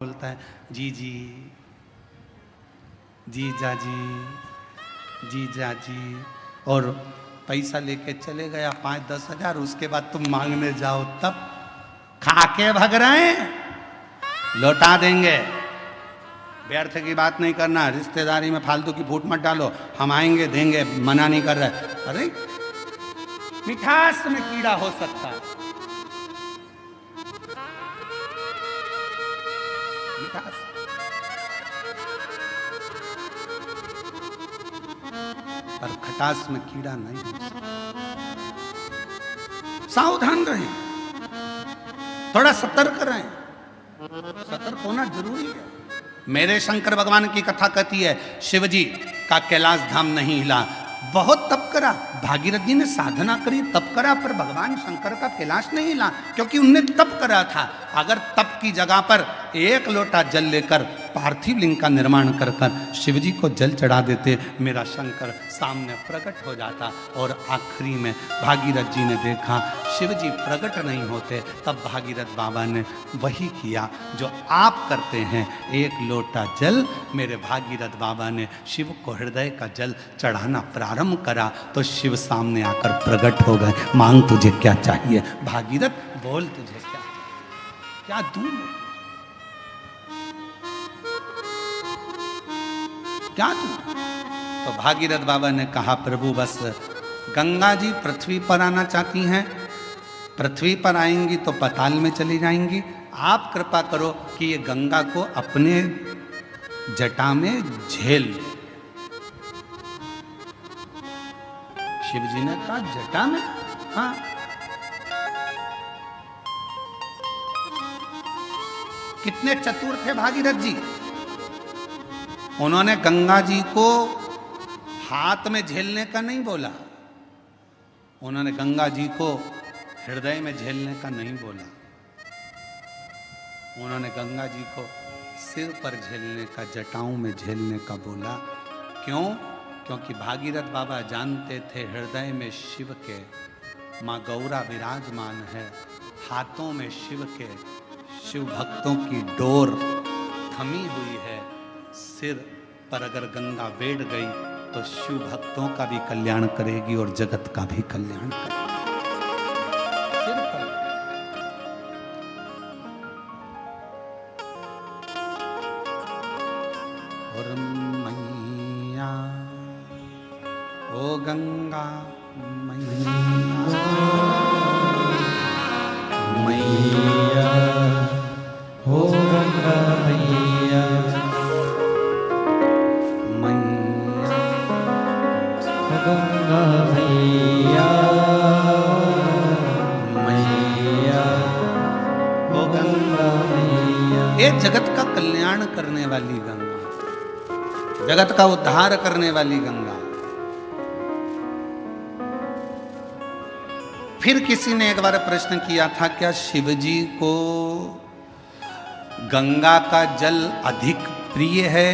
बोलता है जी जी जीजा जी जीजा जी, और पैसा लेके चले गया 5-10 हजार। उसके बाद तुम मांगने जाओ तब खा के भग रहे हैं, लौटा देंगे। व्यर्थ की बात नहीं करना, रिश्तेदारी में फालतू की फूट मत डालो। हम आएंगे देंगे, मना नहीं कर रहे। अरे मिठास में कीड़ा हो सकता है, मिठास पर खटास में कीड़ा नहीं हो सकता। सावधान रहें, थोड़ा सतर्क रहें। सतर्क होना जरूरी है। मेरे शंकर भगवान की कथा कहती है शिव जी का कैलाश धाम नहीं हिला। बहुत तप करा, भागीरथ जी ने साधना करी, तप करा, पर भगवान शंकर का कैलाश नहीं हिला, क्योंकि उनने तप करा था। अगर तप की जगह पर एक लोटा जल लेकर पार्थिव लिंग का निर्माण कर कर शिव जी को जल चढ़ा देते, मेरा शंकर सामने प्रकट हो जाता। और आखिरी में भागीरथ जी ने देखा शिव जी प्रकट नहीं होते, तब भागीरथ बाबा ने वही किया जो आप करते हैं। एक लोटा जल मेरे भागीरथ बाबा ने शिव को हृदय का जल चढ़ाना प्रारंभ करा, तो शिव सामने आकर प्रकट हो गए। मांग तुझे क्या चाहिए भागीरथ, बोल तुझे क्या दूं, क्या दूं। तो भागीरथ बाबा ने कहा प्रभु बस गंगा जी पृथ्वी पर आना चाहती हैं, पृथ्वी पर आएंगी तो पाताल में चली जाएंगी। आप कृपा करो कि ये गंगा को अपने जटा में झेल ले। शिव जी ने कहा जटा में, हाँ। कितने चतुर थे भागीरथ जी, उन्होंने गंगा जी को हाथ में झेलने का नहीं बोला, उन्होंने गंगा जी को हृदय में झेलने का नहीं बोला, उन्होंने गंगा जी को सिर पर झेलने का, जटाओं में झेलने का बोला। क्यों? क्योंकि भागीरथ बाबा जानते थे हृदय में शिव के माँ गौरा विराजमान है, हाथों में शिव के शिव भक्तों की डोर थमी हुई है। सिर पर अगर गंगा बैठ गई तो शिव भक्तों का भी कल्याण करेगी और जगत का भी कल्याण करेगी। सिर पर और मैया ओ गंगा मैया, मैया ओ गंगा मैया, गंगा मैया, मैया ओ गंगा मैया। ये जगत का कल्याण करने वाली गंगा, जगत का उद्धार करने वाली गंगा। फिर किसी ने एक बार प्रश्न किया था क्या शिव जी को गंगा का जल अधिक प्रिय है?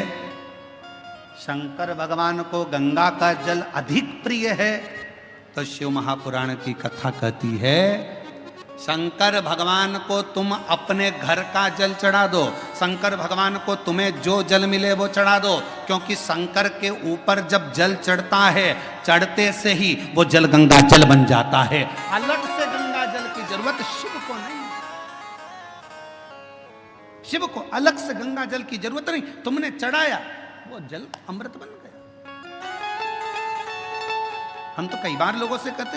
शंकर भगवान को गंगा का जल अधिक प्रिय है? तो शिव महापुराण की कथा कहती है शंकर भगवान को तुम अपने घर का जल चढ़ा दो, शंकर भगवान को तुम्हें जो जल मिले वो चढ़ा दो, क्योंकि शंकर के ऊपर जब जल चढ़ता है चढ़ते से ही वो जल गंगा जल बन जाता है। अलग से गंगा जल की जरूरत शिव को नहीं, शिव को अलग से गंगा जल की जरूरत नहीं। तुमने चढ़ाया वो जल अमृत बन गया। हम तो कई बार लोगों से कहते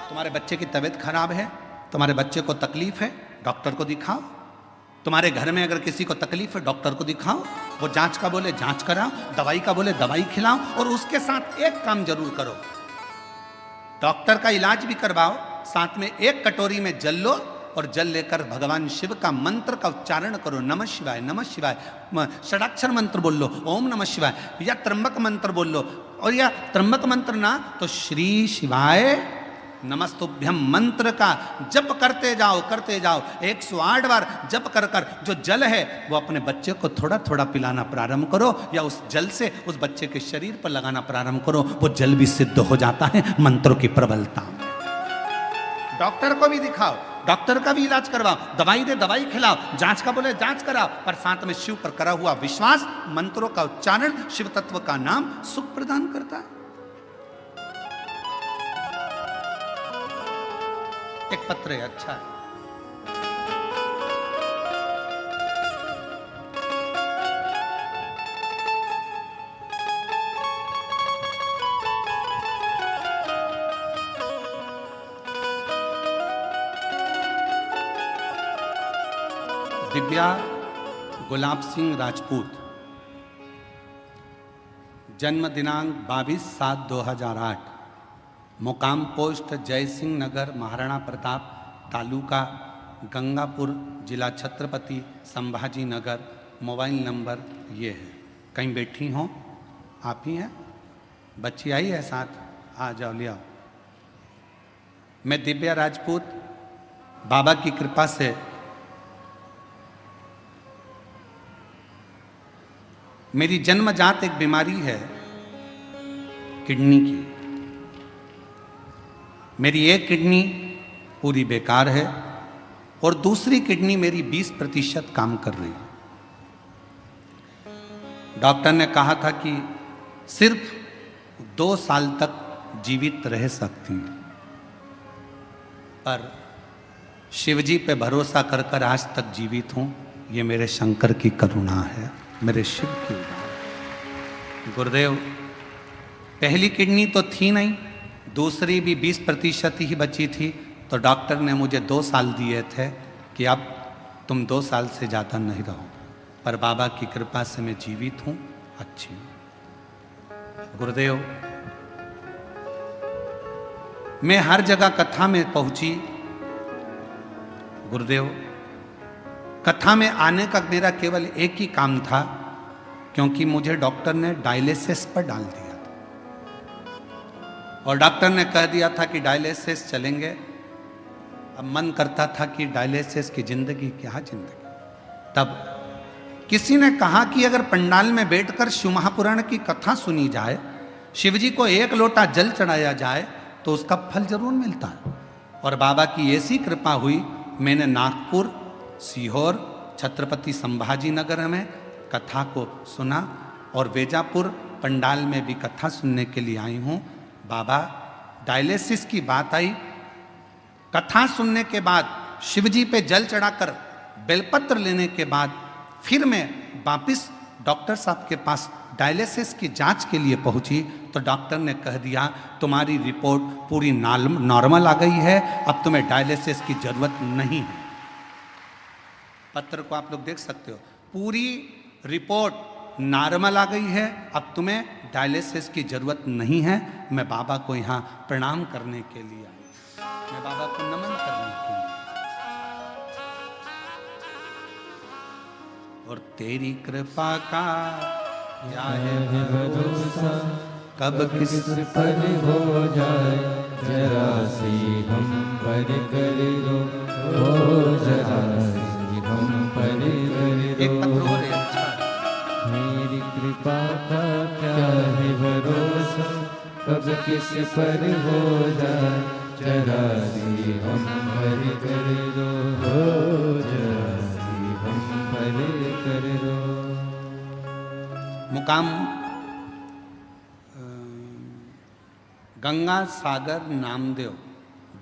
तुम्हारे बच्चे की तबीयत खराब है, तुम्हारे बच्चे को तकलीफ है, डॉक्टर को दिखाओ। तुम्हारे घर में अगर किसी को तकलीफ है डॉक्टर को दिखाओ, वो जांच का बोले जांच कराओ, दवाई का बोले दवाई खिलाओ, और उसके साथ एक काम जरूर करो, डॉक्टर का इलाज भी करवाओ, साथ में एक कटोरी में जल लो और जल लेकर भगवान शिव का मंत्र का उच्चारण करो। नमः शिवाय, नमः शिवाय, षडाक्षर मंत्र बोल लो, ओम नमः शिवाय, या त्र्यंबक मंत्र बोल लो, और या त्र्यंबक मंत्र ना तो श्री शिवाय नमस्तुभ्यम मंत्र का जप करते जाओ 108 बार जप कर कर जो जल है वो अपने बच्चे को थोड़ा थोड़ा पिलाना प्रारंभ करो, या उस जल से उस बच्चे के शरीर पर लगाना प्रारंभ करो। वो जल भी सिद्ध हो जाता है मंत्रों की प्रबलता में। डॉक्टर को भी दिखाओ, डॉक्टर का भी इलाज करवाओ, दवाई दे दवाई खिलाओ, जांच का बोले जांच कराओ, पर साथ में शिव पर करा हुआ विश्वास, मंत्रों का उच्चारण, शिव तत्व का नाम सुख प्रदान करता है। एक पत्र है, अच्छा है। दिव्या गुलाब सिंह राजपूत, जन्म दिनांक 22/7/2008, मुकाम पोस्ट जय सिंह नगर, महाराणा प्रताप, तालुका गंगापुर, जिला छत्रपति संभाजी नगर। मोबाइल नंबर ये है। कहीं बैठी हो? आप ही हैं? बच्ची आई है साथ? आ जाओ, ले आओ। मैं दिव्या राजपूत, बाबा की कृपा से मेरी जन्मजात एक बीमारी है किडनी की। मेरी एक किडनी पूरी बेकार है और दूसरी किडनी मेरी 20% काम कर रही है। डॉक्टर ने कहा था कि सिर्फ 2 साल तक जीवित रह सकती है, पर शिवजी पे भरोसा कर कर आज तक जीवित हूं। ये मेरे शंकर की करुणा है, मेरे शिव की उदार। गुरुदेव, पहली किडनी तो थी नहीं, दूसरी भी 20% ही बची थी, तो डॉक्टर ने मुझे 2 साल दिए थे कि अब तुम 2 साल से ज़्यादा नहीं रहो, पर बाबा की कृपा से मैं जीवित हूँ, अच्छी हूँ। गुरुदेव, मैं हर जगह कथा में पहुंची। गुरुदेव, कथा में आने का मेरा केवल एक ही काम था, क्योंकि मुझे डॉक्टर ने डायलिसिस पर डाल दिया था और डॉक्टर ने कह दिया था कि डायलिसिस चलेंगे। अब मन करता था कि डायलिसिस की जिंदगी क्या जिंदगी। तब किसी ने कहा कि अगर पंडाल में बैठकर शिव महापुराण की कथा सुनी जाए, शिवजी को 1 लोटा जल चढ़ाया जाए, तो उसका फल जरूर मिलता है। और बाबा की ऐसी कृपा हुई, मैंने नागपुर, सीहोर, छत्रपति संभाजी नगर में कथा को सुना और वेजापुर पंडाल में भी कथा सुनने के लिए आई हूँ। बाबा, डायलिसिस की बात आई, कथा सुनने के बाद, शिवजी पे जल चढ़ाकर बेलपत्र लेने के बाद फिर मैं वापिस डॉक्टर साहब के पास डायलिसिस की जांच के लिए पहुंची, तो डॉक्टर ने कह दिया तुम्हारी रिपोर्ट पूरी नॉर्मल आ गई है, अब तुम्हें डायलिसिस की जरूरत नहीं है। पत्र को आप लोग देख सकते हो, पूरी रिपोर्ट नॉर्मल आ गई है, अब तुम्हें डायलिसिस की जरूरत नहीं है। मैं बाबा को यहाँ प्रणाम करने के लिए आई, मैं बाबा को नमन करने के लिए। और तेरी कृपा का क्या है भरोसा, कब किस पर हो जाए, जरा सी हम पर कर दो, हो जरा सी हम पर कर एक दो। पत्र और है, अच्छा है। मेरी कृपा का क्या है भरोसा, कब किस पर हो जाए, जरा सी हम पर कर दो, हो जरा सी हम पर कर दो। मुकाम गंगा सागर नामदेव,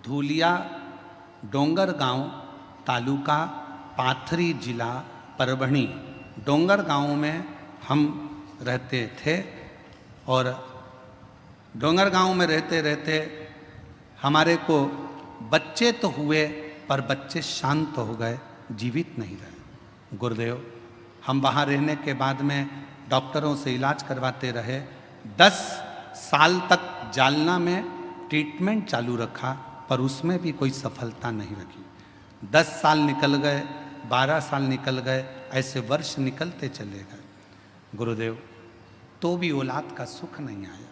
धूलिया डोंगर गांव, तालुका पाथरी, जिला परभणी। डोंगर गांव में हम रहते थे और डोंगर गांव में रहते रहते हमारे को बच्चे तो हुए, पर बच्चे शांत हो गए, जीवित नहीं रहे। गुरुदेव, हम वहाँ रहने के बाद में डॉक्टरों से इलाज करवाते रहे। 10 साल तक जालना में ट्रीटमेंट चालू रखा, पर उसमें भी कोई सफलता नहीं रखी। 10 साल निकल गए, 12 साल निकल गए, ऐसे वर्ष निकलते चले गए। गुरुदेव, तो भी औलाद का सुख नहीं आया।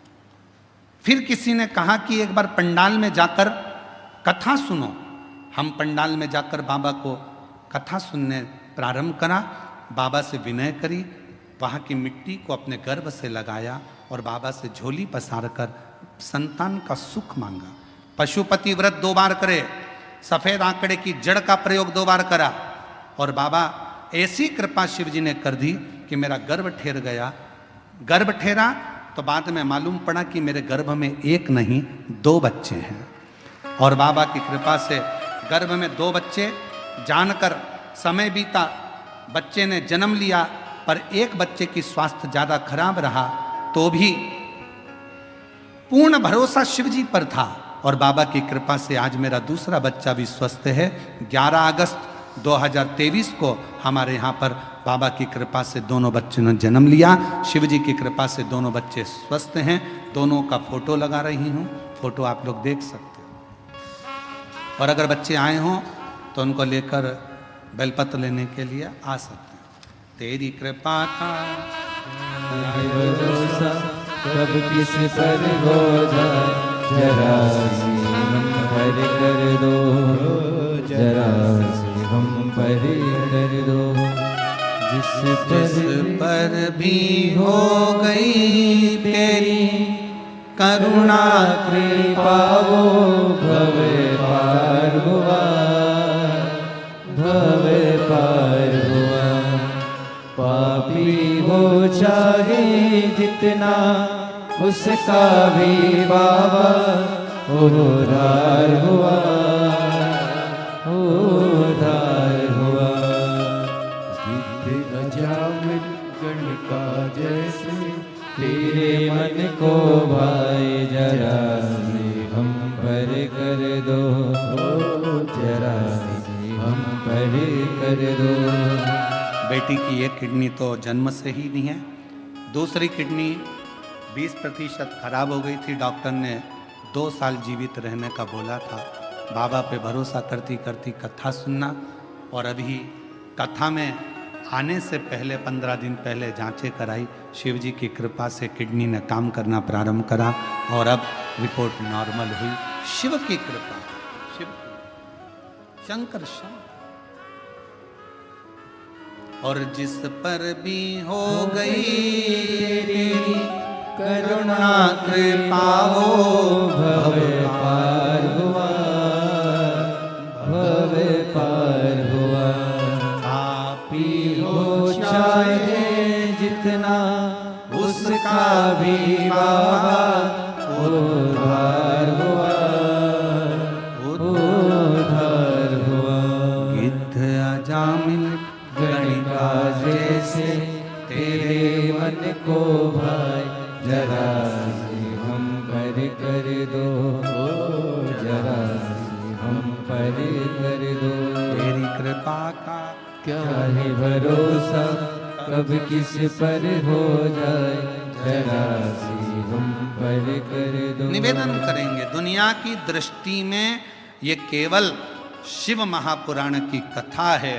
फिर किसी ने कहा कि एक बार पंडाल में जाकर कथा सुनो। हम पंडाल में जाकर बाबा को कथा सुनने प्रारंभ करा, बाबा से विनय करी, वहाँ की मिट्टी को अपने गर्भ से लगाया और बाबा से झोली पसार कर संतान का सुख मांगा। पशुपति व्रत 2 बार करे, सफेद आंकड़े की जड़ का प्रयोग 2 बार करा और बाबा ऐसी कृपा शिव जी ने कर दी कि मेरा गर्भ ठहर गया। गर्भ ठहरा तो बाद में मालूम पड़ा कि मेरे गर्भ में 1 नहीं 2 बच्चे हैं। और बाबा की कृपा से गर्भ में 2 बच्चे, जानकर समय बीता, बच्चे ने जन्म लिया, पर एक बच्चे की स्वास्थ्य ज्यादा खराब रहा, तो भी पूर्ण भरोसा शिव जी पर था और बाबा की कृपा से आज मेरा दूसरा बच्चा भी स्वस्थ है। 11 अगस्त 2023 को हमारे यहाँ पर बाबा की कृपा से दोनों बच्चों ने जन्म लिया। शिव जी की कृपा से दोनों बच्चे स्वस्थ हैं। दोनों का फोटो लगा रही हूँ, फोटो आप लोग देख सकते हो। और अगर बच्चे आए हों तो उनको लेकर बेलपत्र लेने के लिए आ सकते हैं। तेरी कृपा का भरोसा कब किस पर हो जाए, जरा सी हम पर कर दो, जरा सी हम पर कर दो। जिस पर भी हो गई तेरी करुणा कृपा वो भव पार हुआ, भव पार हुआ। पापी हो चाहे जितना, उसका भी बाबा उद्धार हुआ, उद्धार हुआ। गिद्ध अजामिल गण का जैसे, तेरे मन को भाई जरा से हम पर कर दो, जरा से हम पर कर दो। बेटी की एक किडनी तो जन्म से ही नहीं है, दूसरी किडनी 20% खराब हो गई थी। डॉक्टर ने 2 साल जीवित रहने का बोला था। बाबा पे भरोसा करती करती कथा सुनना, और अभी कथा में आने से पहले 15 दिन पहले जांचें कराई। शिव जी की कृपा से किडनी ने काम करना प्रारंभ करा और अब रिपोर्ट नॉर्मल हुई। शिव की कृपा, शिव की, शंकर शंकर। और जिस पर भी हो गई तेरी करुणा कृपा वो भव पार हुआ, भव पार हुआ। पापी हो चाहे जितना, उसका भी बाबा उद्धार हुआ, उद्धार हुआ। गिद्ध अजामिल गणिका जैसे, तेरे मन को भाई जरा सी हम पर कर दो, जरा सी हम पर कर दो। तेरी कृपा का क्या है भरोसा कब किस पर हो जाए, जरा सी हम पर कर दो। निवेदन करेंगे, दुनिया की दृष्टि में ये केवल शिव महापुराण की कथा है,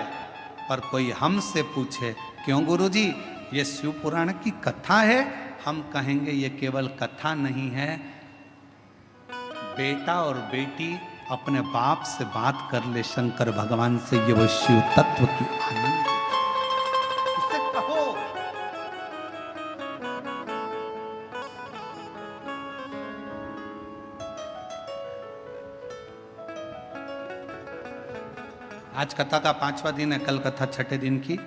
पर कोई हमसे पूछे क्यों गुरुजी ये शिव पुराण की कथा है, हम कहेंगे ये केवल कथा नहीं है। बेटा और बेटी अपने बाप से बात कर ले शंकर भगवान से, ये वो शिव तत्व की आनंद है। इसे कहो। आज कथा का 5वां दिन है, कल कथा 6ठे दिन की।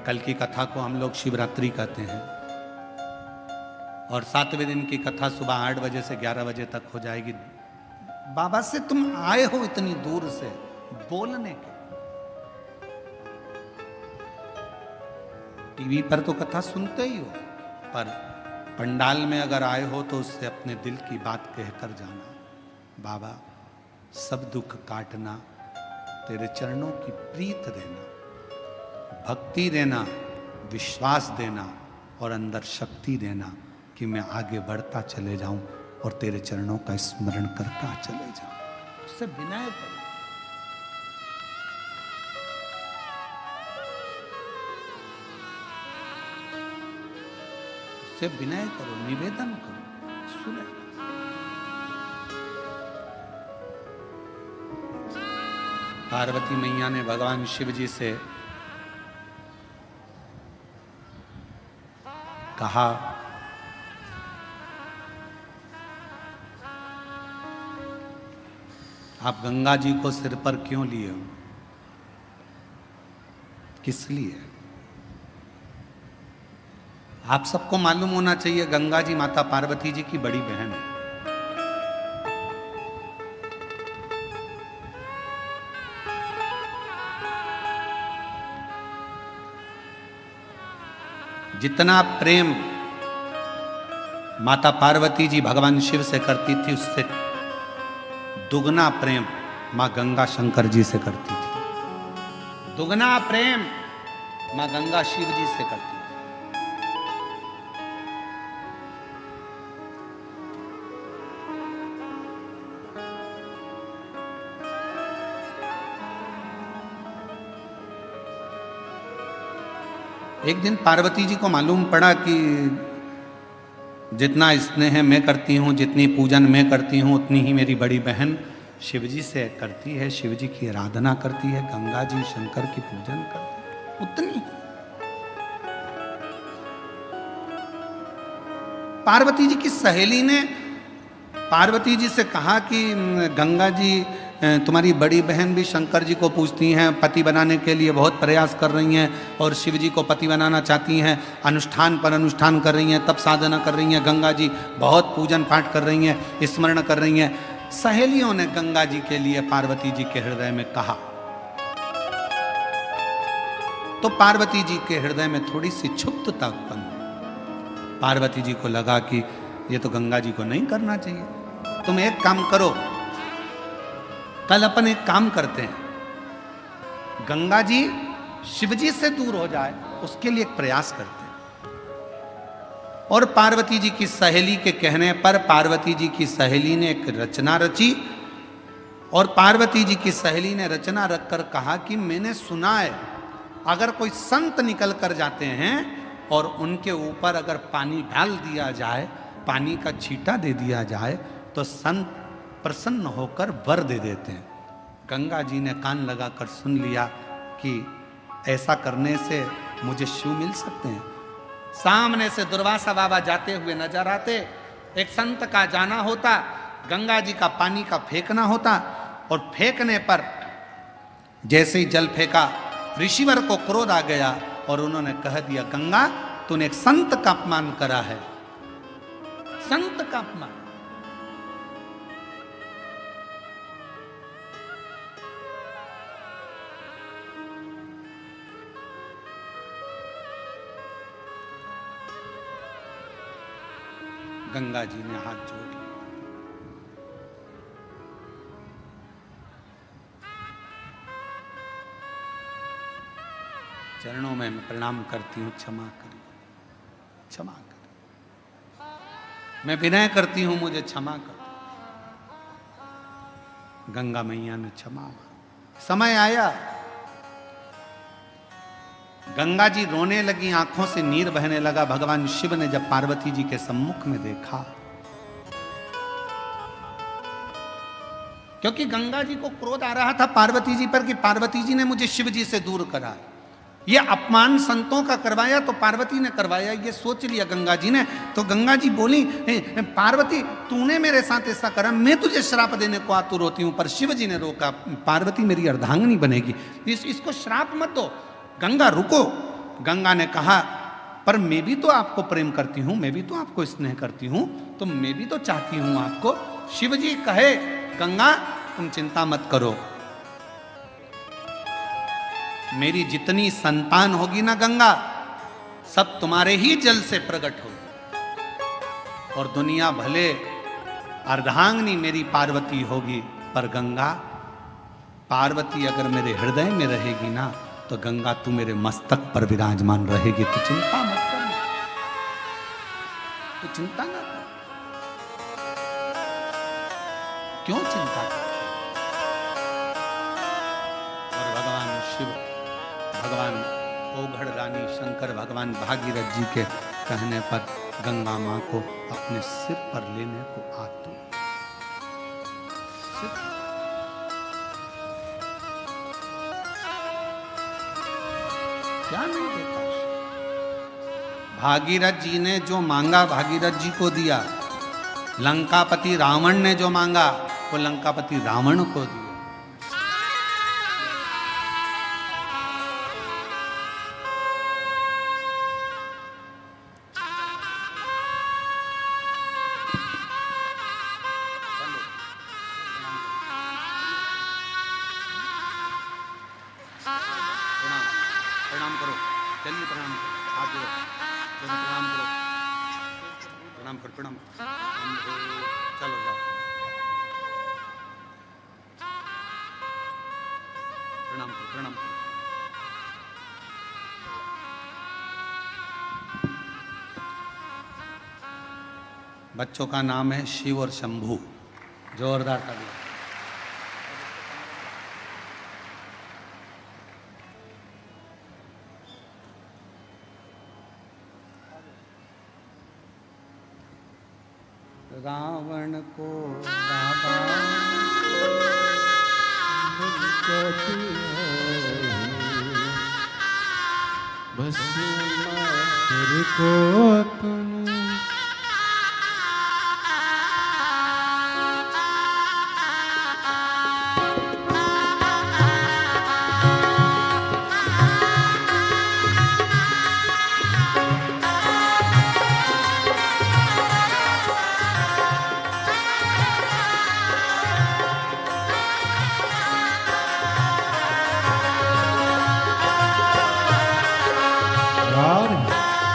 कल की कथा को हम लोग शिवरात्रि कहते हैं और 7वें दिन की कथा सुबह 8 बजे से 11 बजे तक हो जाएगी। बाबा से तुम आए हो इतनी दूर से बोलने के, टीवी पर तो कथा सुनते ही हो, पर पंडाल में अगर आए हो तो उससे अपने दिल की बात कहकर जाना। बाबा सब दुख काटना, तेरे चरणों की प्रीत देना, भक्ति देना, विश्वास देना और अंदर शक्ति देना कि मैं आगे बढ़ता चले जाऊं और तेरे चरणों का स्मरण करता चले जाऊं। उससे विनय करो। उससे विनय करो, निवेदन करो, सुने। पार्वती मैया ने भगवान शिव जी से कहा, आप गंगा जी को सिर पर क्यों लिए हो? किस लिए? आप सबको मालूम होना चाहिए गंगा जी माता पार्वती जी की बड़ी बहन है। जितना प्रेम माता पार्वती जी भगवान शिव से करती थी, उससे दुगना प्रेम मां गंगा शंकर जी से करती थी। दुगना प्रेम मां गंगा शिव जी से करती थी। एक दिन पार्वती जी को मालूम पड़ा कि जितना स्नेह मैं करती हूँ, जितनी पूजन मैं करती हूँ, उतनी ही मेरी बड़ी बहन शिवजी से करती है, शिवजी की आराधना करती है, गंगा जी शंकर की पूजन करती है, उतनी। पार्वती जी की सहेली ने पार्वती जी से कहा कि गंगा जी तुम्हारी बड़ी बहन भी शंकर जी को पूजती हैं, पति बनाने के लिए बहुत प्रयास कर रही हैं और शिव जी को पति बनाना चाहती हैं, अनुष्ठान पर अनुष्ठान कर रही हैं, तप साधना कर रही हैं, गंगा जी बहुत पूजन पाठ कर रही हैं, स्मरण कर रही हैं। सहेलियों ने गंगा जी के लिए पार्वती जी के हृदय में कहा, तो पार्वती जी के हृदय में थोड़ी सी क्षुब्धता उत्पन्न हुई। पार्वती जी को लगा कि ये तो गंगा जी को नहीं करना चाहिए, तुम एक काम करो, कल अपन एक काम करते हैं, गंगा जी शिवजी से दूर हो जाए उसके लिए एक प्रयास करते हैं। और पार्वती जी की सहेली के कहने पर पार्वती जी की सहेली ने एक रचना रची और पार्वती जी की सहेली ने रचना रखकर कहा कि मैंने सुना है अगर कोई संत निकल कर जाते हैं और उनके ऊपर अगर पानी डाल दिया जाए, पानी का छींटा दे दिया जाए, तो संत प्रसन्न होकर वर दे देते हैं। गंगा जी ने कान लगाकर सुन लिया कि ऐसा करने से मुझे शिव मिल सकते हैं। सामने से दुर्वासा बाबा जाते हुए नजर आते, एक संत का जाना होता, गंगा जी का पानी का फेंकना होता और फेंकने पर जैसे ही जल फेंका, ऋषिवर को क्रोध आ गया और उन्होंने कह दिया, गंगा तूने एक संत का अपमान करा है, संत का अपमान। गंगा जी ने हाथ जोड़ लिया। चरणों में मैं प्रणाम करती हूँ, क्षमा करिए, क्षमा करिए, मैं विनय करती हूँ, मुझे क्षमा कर। गंगा मैया ने क्षमा मांगी। समय आया, गंगा जी रोने लगी, आंखों से नीर बहने लगा। भगवान शिव ने जब पार्वती जी के सम्मुख में देखा, क्योंकि गंगा जी को क्रोध आ रहा था पार्वती जी पर कि पार्वती जी ने मुझे शिव जी से दूर करा, ये अपमान संतों का करवाया तो पार्वती ने करवाया, ये सोच लिया गंगा जी ने। तो गंगा जी बोली, पार्वती तूने मेरे साथ ऐसा करा, मैं तुझे श्राप देने को आतुर होती हूं, पर शिव जी ने रोका, पार्वती मेरी अर्धांगिनी बनेगी, इसको श्राप मत दो। गंगा रुको। गंगा ने कहा, पर मैं भी तो आपको प्रेम करती हूं, मैं भी तो आपको स्नेह करती हूं, तो मैं भी तो चाहती हूं आपको। शिव जी कहे, गंगा तुम चिंता मत करो, मेरी जितनी संतान होगी ना गंगा, सब तुम्हारे ही जल से प्रकट होगी और दुनिया भले अर्धांगिनी मेरी पार्वती होगी, पर गंगा पार्वती अगर मेरे हृदय में रहेगी ना, तो गंगा तू मेरे मस्तक पर विराजमान रहेगी। तू चिंता मत कर, तू चिंता ना कर। क्यों चिंता कर? और भगवान शिव, भगवान ओघड़ रानी शंकर, भगवान भागीरथ जी के कहने पर गंगा मां को अपने सिर पर लेने को आतुर। क्या नहीं देता? भागीरथ जी ने जो मांगा भागीरथ जी को दिया, लंकापति रावण ने जो मांगा वो लंकापति रावण को दिए। प्रणाम करो, चलिए प्रणाम करो, हाथ जोड़ो, चलो प्रणाम करो, प्रणाम करो, प्रणाम करो, चलो जाओ, प्रणाम करो, प्रणाम करो। बच्चों का नाम है शिव और शंभू। जोरदार ताली। रावण को बाबा बस मास्टर को तुम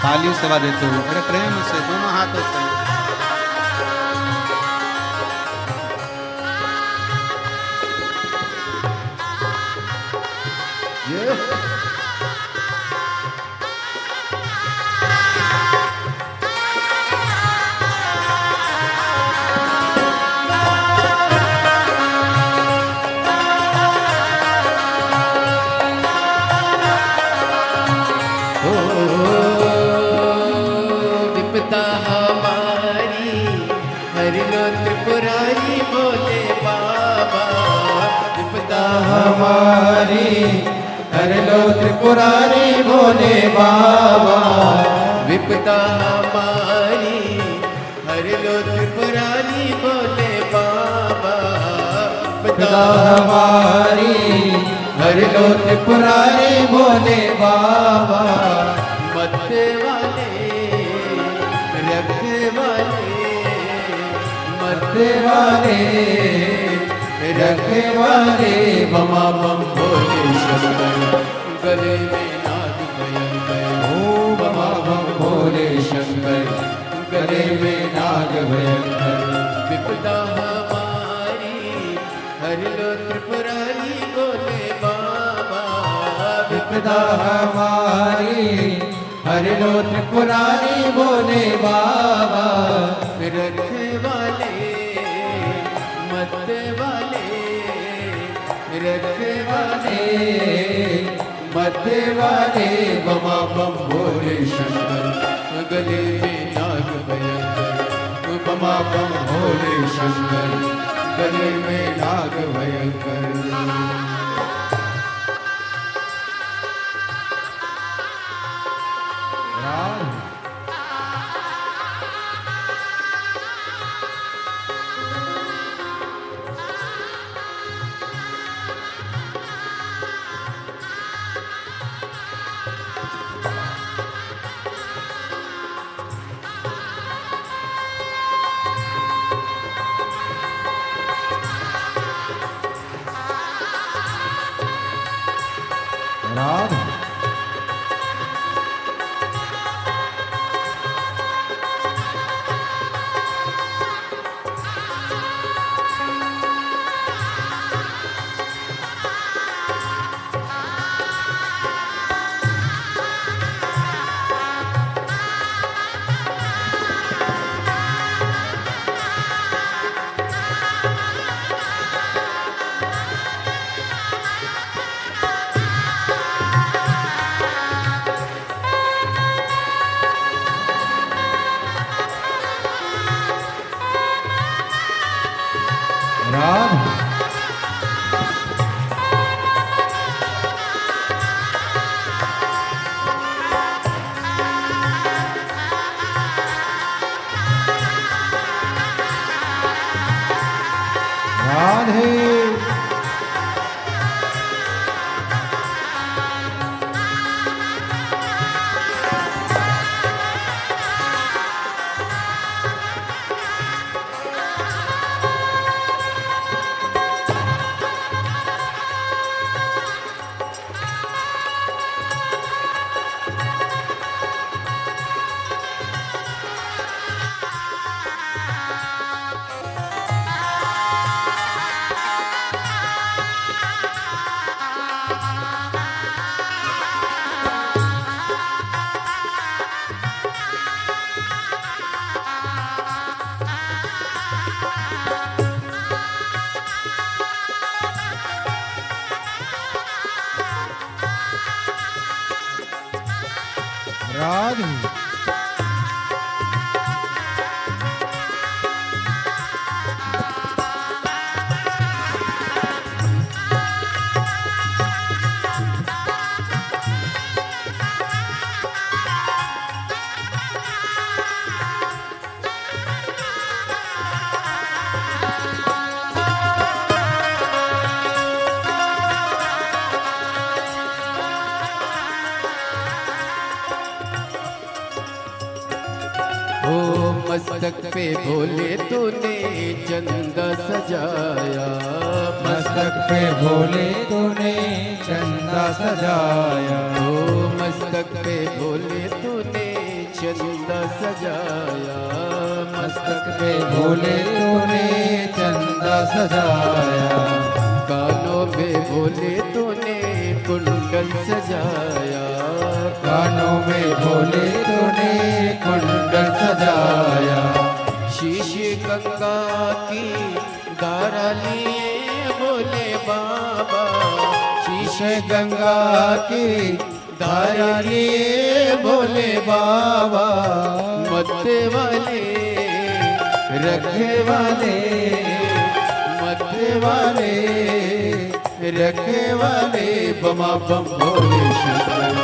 ताली सेवा देते हो, अरे प्रेम से दोनों हाथों से। हमारी हर लो त्रिपुरारी भोले बाबा, विपदा हमारी हर लो त्रिपुरारी भोले बाबा, विपदा हमारी हर लो त्रिपुरारी भोले बाबा, मत वाले रखने वाले, मत वाले रखे वाले, बमा बम भोले शंकर, गले में नाग भयंकर, ओ बमा बम भोले शंकर, गले में नाग भयंकर, विपदा हमारी हर लो त्रिपुरारी भोले बाबा, विपदा हमारी हर लो त्रिपुरारी भोले बाबा, रखे वाले मत वाले, रखे वाले मत वाले, बमा बम भोले शंकर, गले में नाग भयंकर, बमा बम भोले शंकर, गले में नाग भयंकर। राधे मस्तक पे भोले तूने चंदा सजाया, मस्तक पे भोले तूने चंदा सजाया, ओ मस्तक पे भोले तूने चंदा सजाया, मस्तक पे भोले तूने चंदा सजाया, कानों में भोले तूने कुंडल सजाया, कानों में भोले तूने कुंडल सजाया, शीश गंगा की धारा लिए भोले बाबा, शीश गंगा की धारा लिए भोले बाबा, मत्ते वाले रखे वाले मत्ते वाले रखे वाले बमा बम भोले शंकर,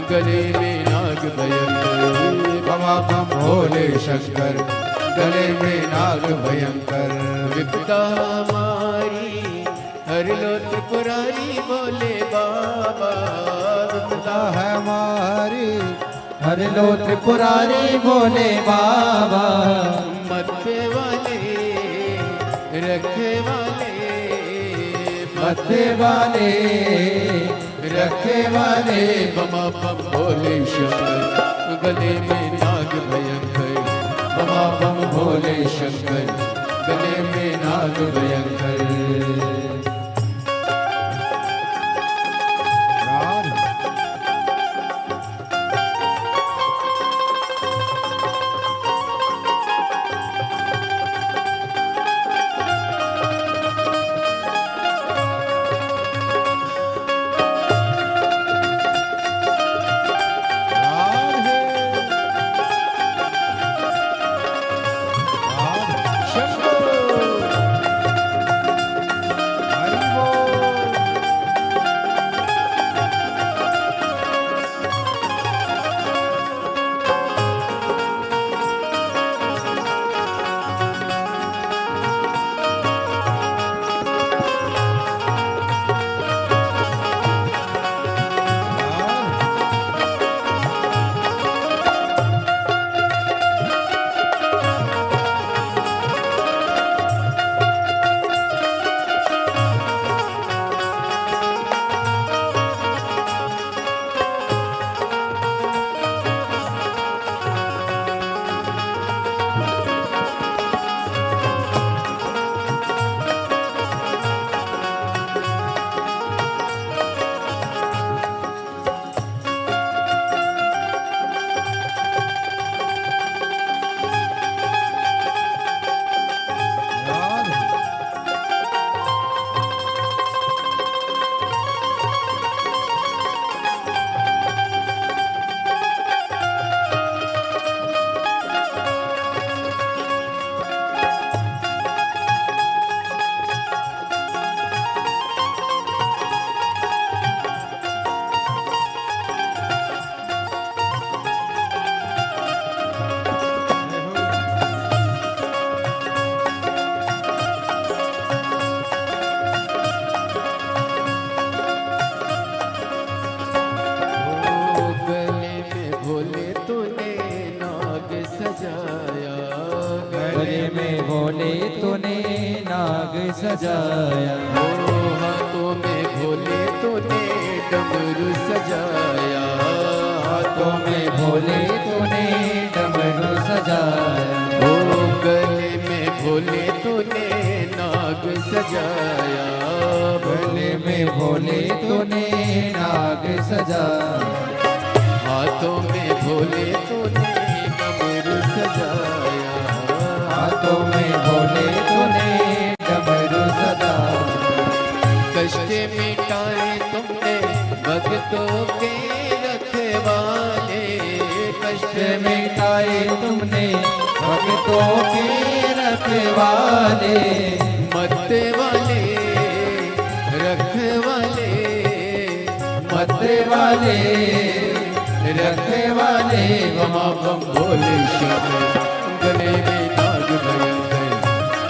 गले में नाग भयंकर, बमा बम भोले शंकर, गले में नाग भयंकर, विपदा हमारी हर लो त्रिपुरारी भोले बाबा, विपदा है हमारी हर लो त्रिपुरारी भोले बाबा, मत्ते वाले रखे वाले मत्ते वाले रखे वाले, बमा बम भोले शंकर, गले में नाग भयंकर, बमा बम भोले शंकर, गले में नाग भयंकर। सजाया, हाथों में भोले तूने डमरू सजाया, हाथों में भोले तूने डमरू सजाया, गले में भोले तूने नाग सजाया, गले में भोले तूने नाग सजाया, हाथों में भोले तूने डमरू सजाया, हाथों में भोले तूने डमरू सजाया, कष्ट मिटाए तुमने भक्तों के रखवाले, मत मिटाए तुमने भक्तों के रखवाले, मत वाले रखवाले, मत वाले रखवाले। बमा बम भोले शंकर, गले में नाग भयंकर,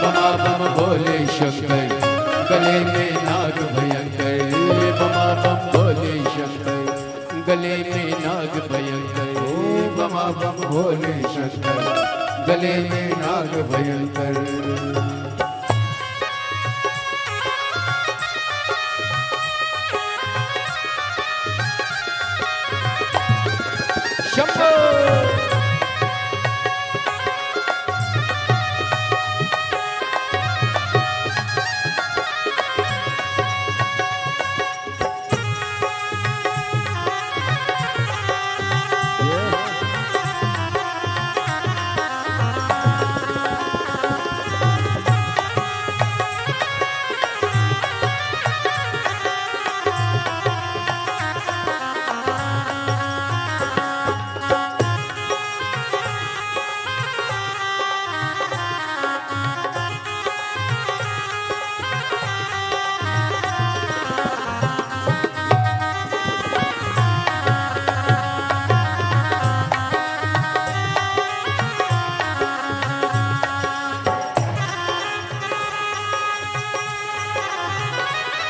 बमा बम भोले शंकर, गले में नाग भयंकर, बमा बम भोले शंकर, गले में नाग भयंकर, बमा बम भोले शंकर, गले में नाग भयंकर। शंभो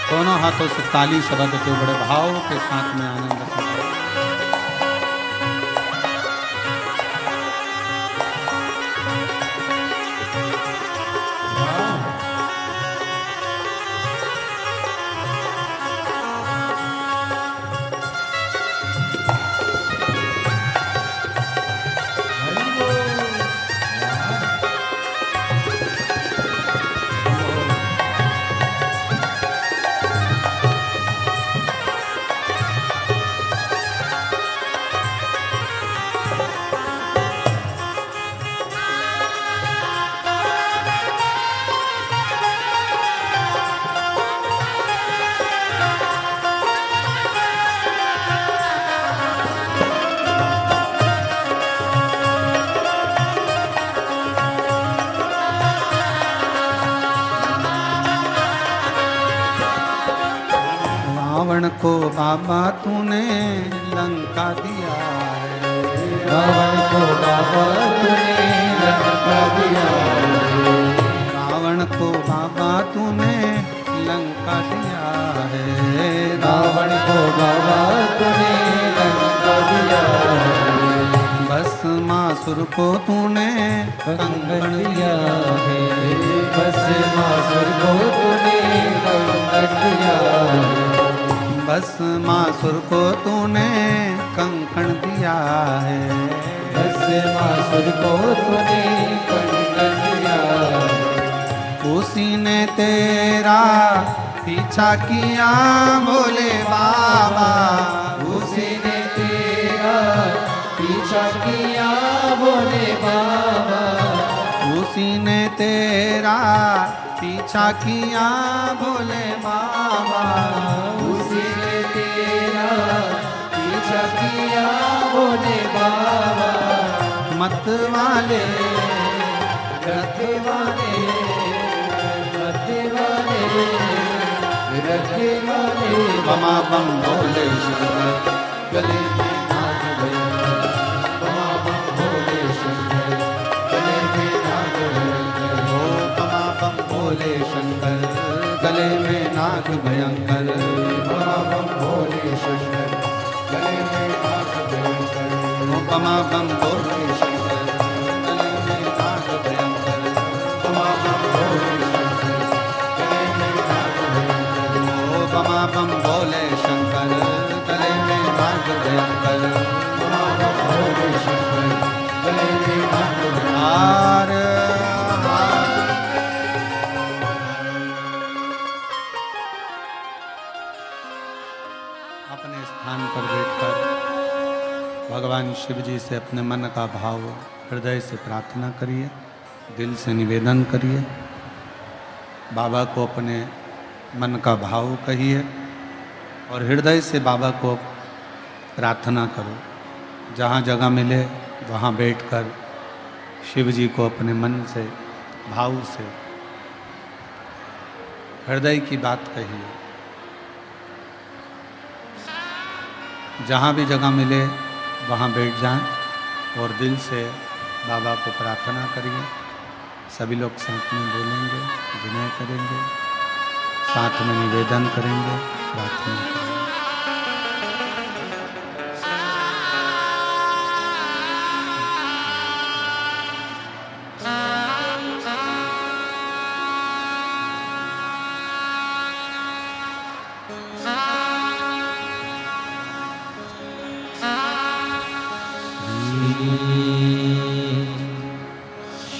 दोनों हाथों से ताली शब्द के बड़े भाव के साथ में आनंद से रावण को बाबा तूने लंका दिया है, रावण को बाबा तूने लंका दिया है, रावण को बाबा तूने लंका दिया है, रावण को बाबा तूने लंका दिया है, भस्मासुर को तूने कंगन दिया है, भस्मासुर को तूने कंगन दिया है, भस्मासुर को तूने कंकण दिया है, भस्मासुर को तूने कंगन दिया है, उसी ने तेरा पीछा किया भोले बाबा, उसी ने तेरा पीछा किया भोले बाबा, उसी ने तेरा पीछा किया भोले बाबा, उसी ने तेरा पीछा किया भोले बाबा, मत वाले रथ वाले रथ वाले रथ वाले। बमा बम भोले शंकर, गले में नाग भयंकर, बमा बम भोले शंकर, गले में नाग भयंकर, ओ बमा बम भोले शंकर, गले में नाग भयंकर, बमा बम भोले शंकर, गले में नाग भयंकर, ओ बमा बम भोले शंकर, गले में नाग भयंकर, बमा बम भोले शंकर, गले में नाग भयंकर, ओ बमा बम भोले शंकर, गले में नाग भयंकर, बमा बम भोले शंकर, गले में नाग भयंकर। हार अपने स्थान पर बैठकर भगवान शिव जी से अपने मन का भाव हृदय से प्रार्थना करिए, दिल से निवेदन करिए, बाबा को अपने मन का भाव कहिए और हृदय से बाबा को प्रार्थना करो। जहाँ जगह मिले वहाँ बैठकर शिव जी को अपने मन से, भाव से, हृदय की बात कहिए। जहाँ भी जगह मिले वहाँ बैठ जाएं और दिल से बाबा को प्रार्थना करिए। सभी लोग साथ में बोलेंगे, विनय करेंगे, साथ में निवेदन करेंगे, प्रार्थना करेंगे।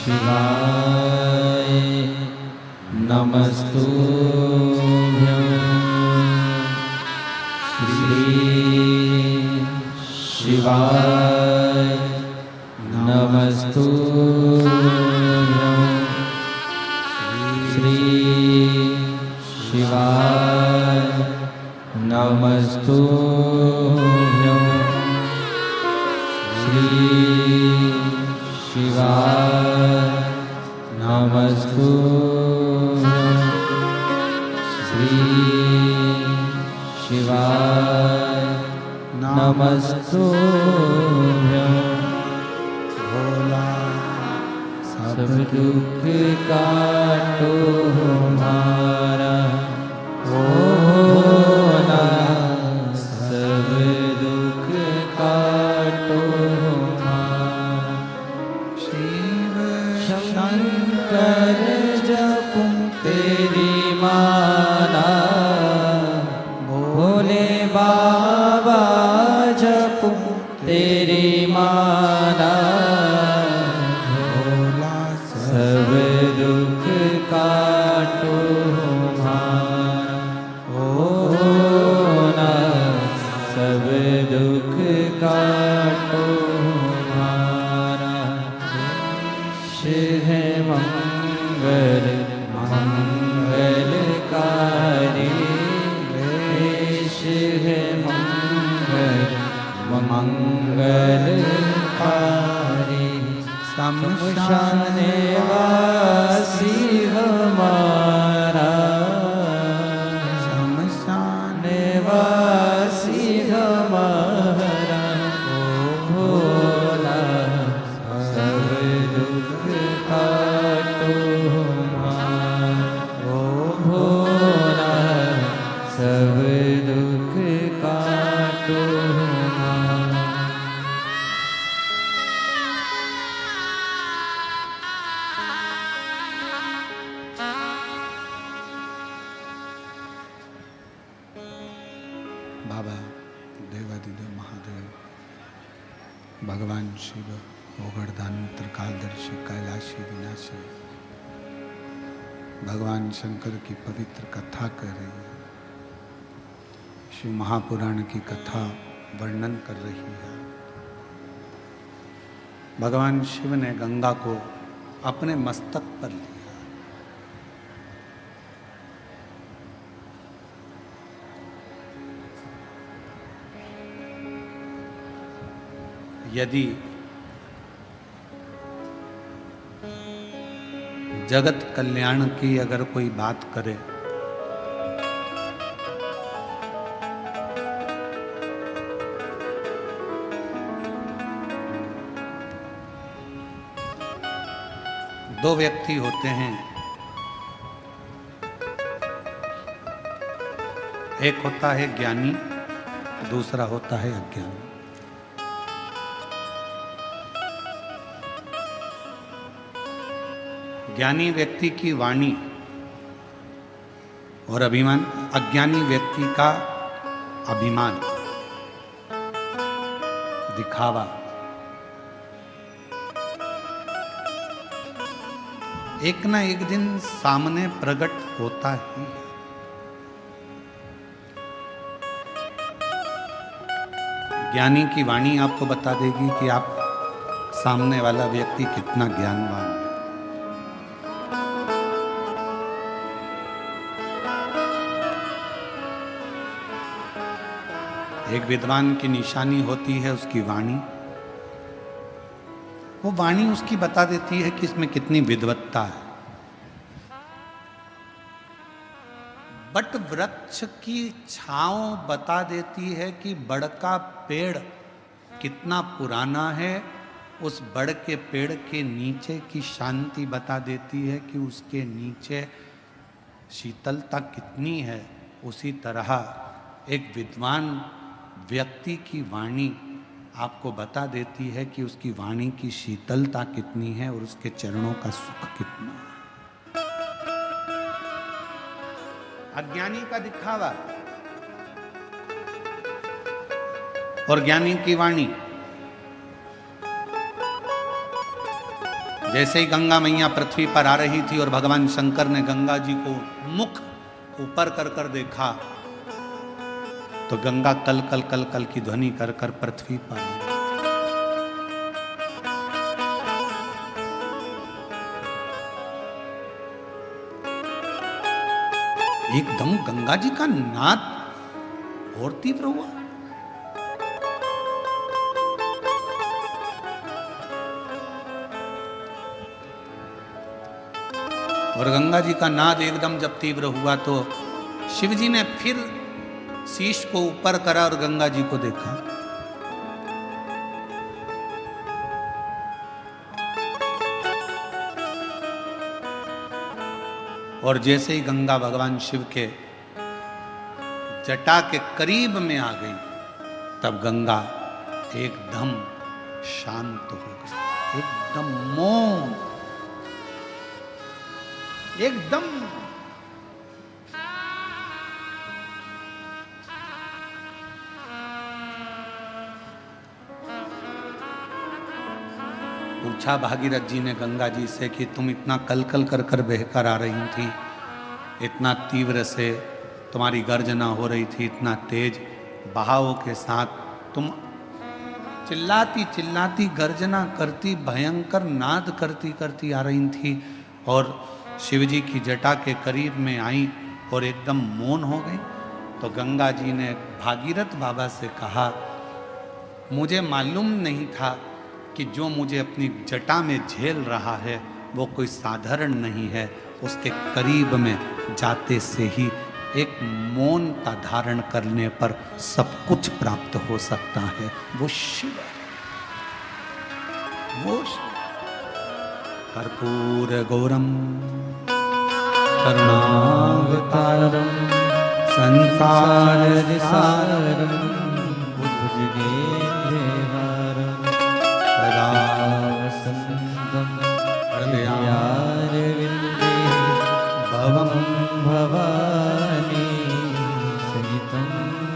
शिवाय नमस्तुभ्यं श्री शिवाय नमस्तुभ्यं श्री शिवाय नमस्तुभ्यं श्री शिवाय नमस्तुभ्यं श्री शिवाय नमस्तुभ्यं भोला सब दुख काटो हमारा भोला, सब दुख काटो हमारा। शिव शंकर जपूं तेरी माला, भोले बाबा जपूं तेरी माला, भोला सब दुख काटो हमारा भोला, सब दुख काटो हमारा। शिव मंगल मंगलकारी, शिव मंगल मंगलकारी। शमशान वासी हमारा, शमशान वासी हमारा भोला, सब दुख काटो हमारा भोला, सब दुख काटो हमारा। बाबा देवादिदेव महादेव, भगवान शिव, ओगड़दानी, त्रिकालदर्शी, कैलाशी, विनाशी, भगवान शंकर की पवित्र कथा कर रही है। शिव महापुराण की कथा वर्णन कर रही है। भगवान शिव ने गंगा को अपने मस्तक पर लिया। यदि जगत कल्याण की अगर कोई बात करे दो व्यक्ति होते हैं, एक होता है ज्ञानी, दूसरा होता है अज्ञानी। ज्ञानी व्यक्ति की वाणी और अभिमान, अज्ञानी व्यक्ति का अभिमान, दिखावा। एक ना एक दिन सामने प्रकट होता ही है। ज्ञानी की वाणी आपको बता देगी कि आप सामने वाला व्यक्ति कितना ज्ञानवान है। एक विद्वान की निशानी होती है उसकी वाणी, वो वाणी उसकी बता देती है कि इसमें कितनी विद्वत्ता है। बट वृक्ष की छांव बता देती है कि बड़ का पेड़ कितना पुराना है। उस बड़ के पेड़ के नीचे की शांति बता देती है कि उसके नीचे शीतलता कितनी है। उसी तरह एक विद्वान व्यक्ति की वाणी आपको बता देती है कि उसकी वाणी की शीतलता कितनी है और उसके चरणों का सुख कितना है। अज्ञानी का दिखावा और ज्ञानी की वाणी। जैसे ही गंगा मैया पृथ्वी पर आ रही थी और भगवान शंकर ने गंगा जी को मुख ऊपर कर कर देखा तो गंगा कल कल कल कल की ध्वनि कर कर पृथ्वी पर आई। एकदम गंगा जी का नाद और तीव्र हुआ। और गंगा जी का नाद एकदम जब तीव्र हुआ तो शिव जी ने फिर शीश को ऊपर करा और गंगा जी को देखा। और जैसे ही गंगा भगवान शिव के जटा के करीब में आ गई तब गंगा एकदम शांत हो गई, एकदम मौन, एकदम पूछा भागीरथ जी ने गंगा जी से कि तुम इतना कल कल कर कर बहकर आ रही थी, इतना तीव्र से तुम्हारी गर्जना हो रही थी, इतना तेज बहाव के साथ तुम चिल्लाती चिल्लाती गर्जना करती भयंकर नाद करती करती आ रही थी और शिवजी की जटा के करीब में आई और एकदम मौन हो गई। तो गंगा जी ने भागीरथ बाबा से कहा, मुझे मालूम नहीं था कि जो मुझे अपनी जटा में झेल रहा है वो कोई साधारण नहीं है। उसके करीब में जाते से ही एक मौनता धारण करने पर सब कुछ प्राप्त हो सकता है। वो शिव है, वो कर्पूर गौरम करुणावतारम संसार सारम सदा वसंतम हृदयारविंदे भवं भवानी सहितं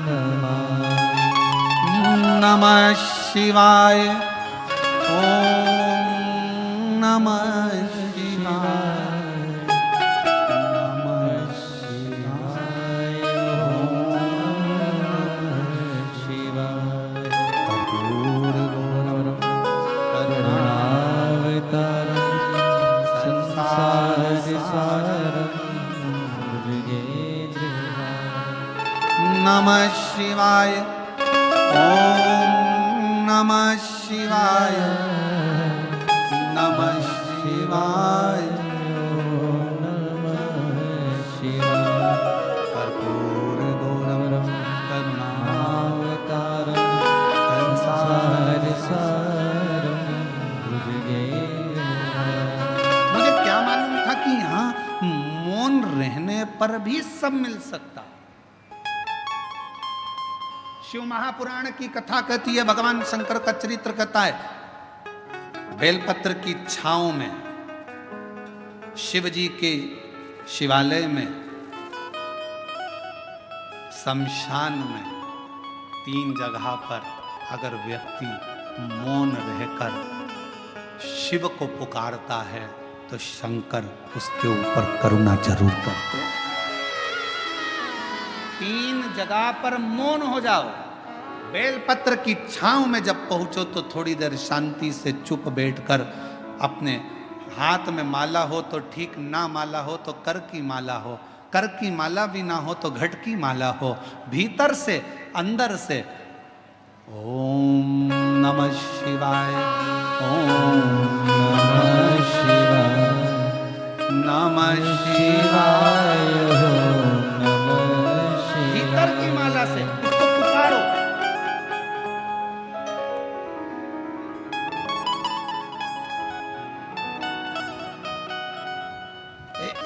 नमामि। नमः शिवाय, ओम नमः शिवाय, नमः शिवाय, ओम नमः शिवाय। कर्पूर गौरम करुणावतारम संसार सारम भुजगेन्द्रहारम। नमः शिवाय, ओम नमः शिवाय, नमः शिवाय, ओम नमः शिवाय। कर्पूर गौरम करुणावतारम संसार सारम भुजगेन्द्रहारम। मुझे क्या मालूम था कि यहाँ मौन रहने पर भी सब मिल सकता। शिव महापुराण की कथा कहती है, भगवान शंकर का चरित्र कहता है, बेलपत्र की छांव में शिव जी के शिवालय में शमशान में 3 जगह पर अगर व्यक्ति मौन रहकर शिव को पुकारता है तो शंकर उसके ऊपर करुणा जरूर करते हैं। 3 जगह पर मौन हो जाओ। बेलपत्र की छांव में जब पहुंचो तो थोड़ी देर शांति से चुप बैठकर अपने हाथ में माला हो तो ठीक, ना माला हो तो कर की माला हो, कर की माला भी ना हो तो घट की माला हो, भीतर से अंदर से ओम नमः शिवाय, ओम नमः शिवाय, नमः शिवाय शिवाय। ओम नमः शिवाय। भीतर की माला से उसको पुकारो।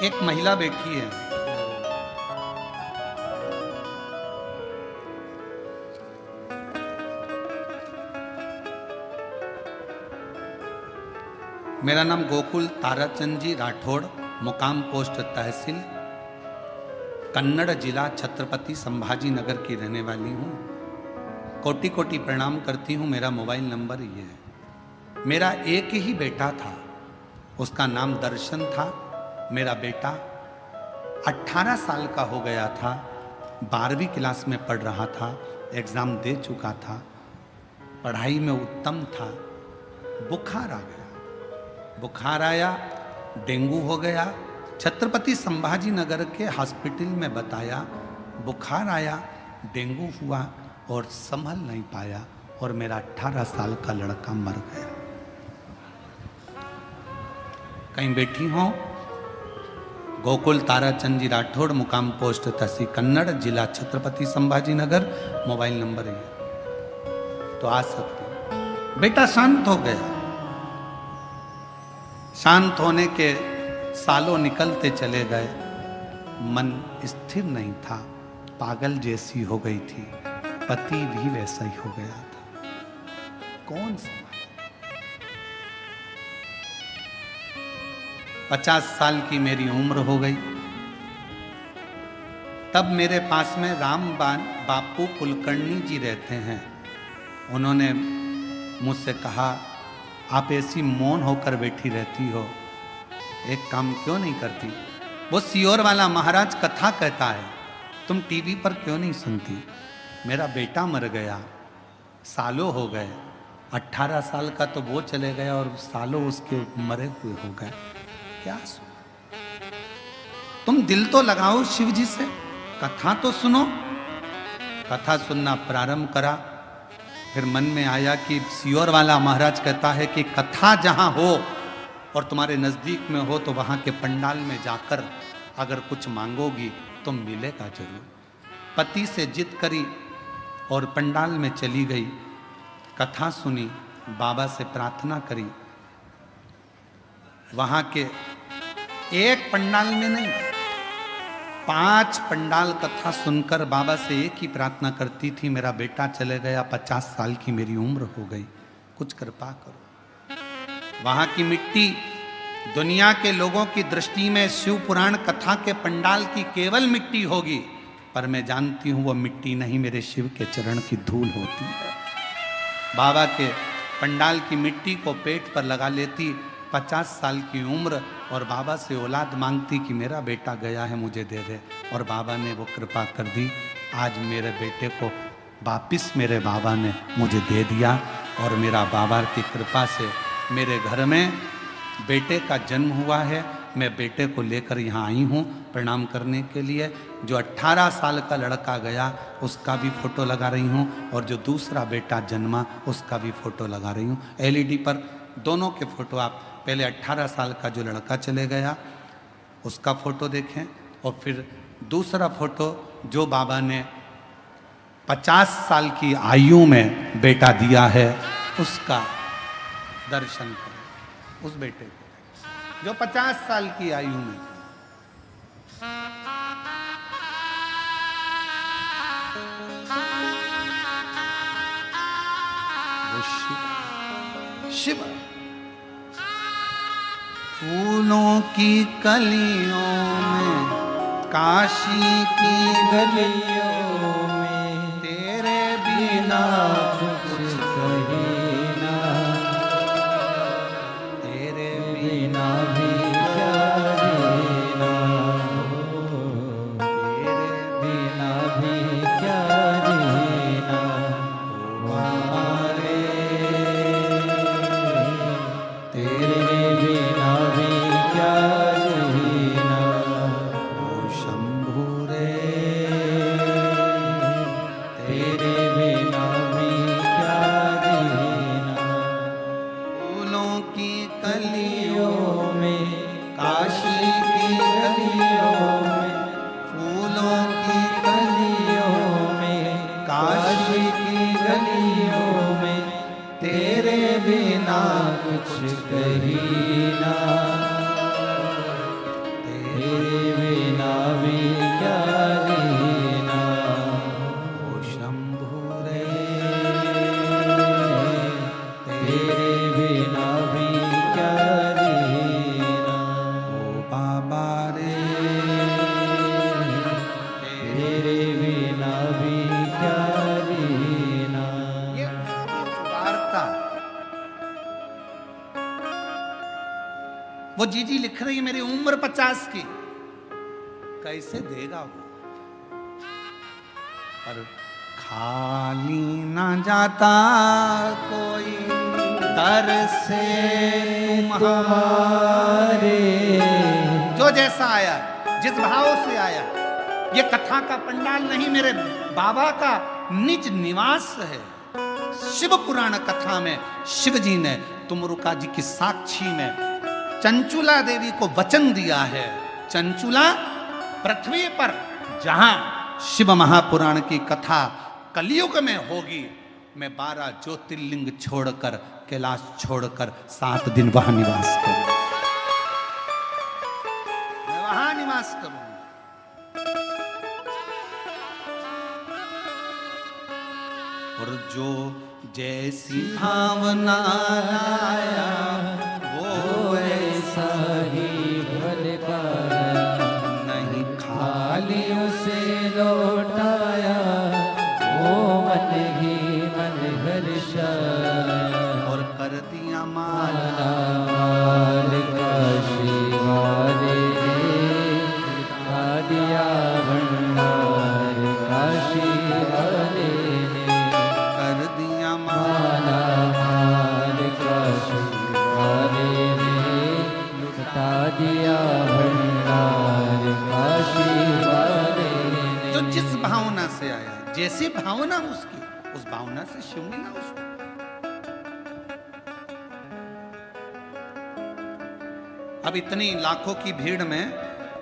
एक महिला बैठी है, मेरा नाम गोकुल ताराचंद जी राठौड़, मुकाम पोस्ट तहसील, कन्नड़ जिला छत्रपति संभाजी नगर की रहने वाली हूँ। कोटि कोटि प्रणाम करती हूँ। मेरा मोबाइल नंबर ये है। मेरा एक ही बेटा था, उसका नाम दर्शन था। मेरा बेटा 18 साल का हो गया था, 12वीं क्लास में पढ़ रहा था, एग्ज़ाम दे चुका था, पढ़ाई में उत्तम था। बुखार आ गया, बुखार आया, डेंगू हो गया। छत्रपति संभाजी नगर के हॉस्पिटल में बताया, बुखार आया, डेंगू हुआ और संभल नहीं पाया और मेरा 18 साल का लड़का मर गया। कहीं बैठी हो? गोकुल ताराचंद जी राठौड़, मुकाम पोस्ट तहसील कन्नड़, जिला छत्रपति संभाजी नगर, मोबाइल नंबर है, तो आ सकते। बेटा शांत हो गया। शांत होने के सालों निकलते चले गए, मन स्थिर नहीं था, पागल जैसी हो गई थी, पति भी वैसा ही हो गया था। कौन संभाले? 50 साल की मेरी उम्र हो गई। तब मेरे पास में बापू कुलकर्णी जी रहते हैं। उन्होंने मुझसे कहा, आप ऐसी मौन होकर बैठी रहती हो, एक काम क्यों नहीं करती? वो सियोर वाला महाराज कथा कहता है, तुम टीवी पर क्यों नहीं सुनती? मेरा बेटा मर गया, सालों हो गए, 18 साल का तो वो चले गया और सालों उसके मरे हुए हो गए, क्या सुनो? तुम दिल तो लगाओ शिव जी से, कथा तो सुनो। कथा सुनना प्रारंभ करा। फिर मन में आया कि सियोर वाला महाराज कहता है कि कथा जहां हो और तुम्हारे नजदीक में हो तो वहां के पंडाल में जाकर अगर कुछ मांगोगी तो मिलेगा जरूर। पति से जिद करी और पंडाल में चली गई, कथा सुनी, बाबा से प्रार्थना करी। वहां के एक पंडाल में नहीं, 5 पंडाल कथा सुनकर बाबा से एक ही प्रार्थना करती थी, मेरा बेटा चले गया, 50 साल की मेरी उम्र हो गई, कुछ कृपा करो। वहां की मिट्टी दुनिया के लोगों की दृष्टि में शिव पुराण कथा के पंडाल की केवल मिट्टी होगी, पर मैं जानती हूं वो मिट्टी नहीं, मेरे शिव के चरण की धूल होती है। बाबा के पंडाल की मिट्टी को पेट पर लगा लेती, 50 साल की उम्र, और बाबा से औलाद मांगती कि मेरा बेटा गया है, मुझे दे दे। और बाबा ने वो कृपा कर दी। आज मेरे बेटे को वापिस मेरे बाबा ने मुझे दे दिया और मेरा बाबा की कृपा से मेरे घर में बेटे का जन्म हुआ है। मैं बेटे को लेकर यहाँ आई हूँ प्रणाम करने के लिए। जो 18 साल का लड़का गया उसका भी फोटो लगा रही हूँ और जो दूसरा बेटा जन्मा उसका भी फोटो लगा रही हूँ। LED पर दोनों के फोटो, आप पहले 18 साल का जो लड़का चले गया उसका फोटो देखें और फिर दूसरा फोटो जो बाबा ने 50 साल की आयु में बेटा दिया है उसका दर्शन करें। उस बेटे को जो 50 साल की आयु में वो शिव फूलों की कलियों में, काशी की गलियों में तेरे बिना कुछ कहे ना, तेरे बिना भी क्या जीना, तेरे बिना भी क्या जीना हमारे, तेरे बिना भी क्या जीना ओ शंभू रे, तेरे बिना भी कुछ कही ना, तेरे बिना भी क्या लेना। ओ शंभु रे, तेरे बिना भी क्या लेना। ओ बाबा रे, तेरे बिना भी क्या लेना। ये वार्ता वो जीजी लिख रही है, मेरी उम्र 50 की, कैसे देगा वो? पर खाली ना जाता कोई दर से तुम्हारे। जो जैसा आया, जिस भाव से आया, ये कथा का पंडाल नहीं, मेरे बाबा का निज निवास है। शिव पुराण कथा में शिव जी ने तुमरुका जी की साक्षी में चंचुला देवी को वचन दिया है। चंचुला पृथ्वी पर जहां शिव महापुराण की कथा कलयुग में होगी, मैं 12 ज्योतिर्लिंग छोड़कर, कैलाश छोड़कर 7 दिन वहां निवास करूंगा। मैं वहां निवास करूंगा। और जो जैसी भावना लाया वो ऐसा ही भर पाया, नहीं खाली उसे लौटाया, वो मन ही मन हर्षाया। और कर दिया माला माल काशी वाले ने, खा दिया भंडार काशी वाले ने। कर दिया माला माल काशी वाले ने, लुटा दिया भंडार काशी वाले ने। जो जिस भावना से आया, जैसी भावना उसकी, उस भावना से शिव मिला उसको। अब इतनी लाखों की भीड़ में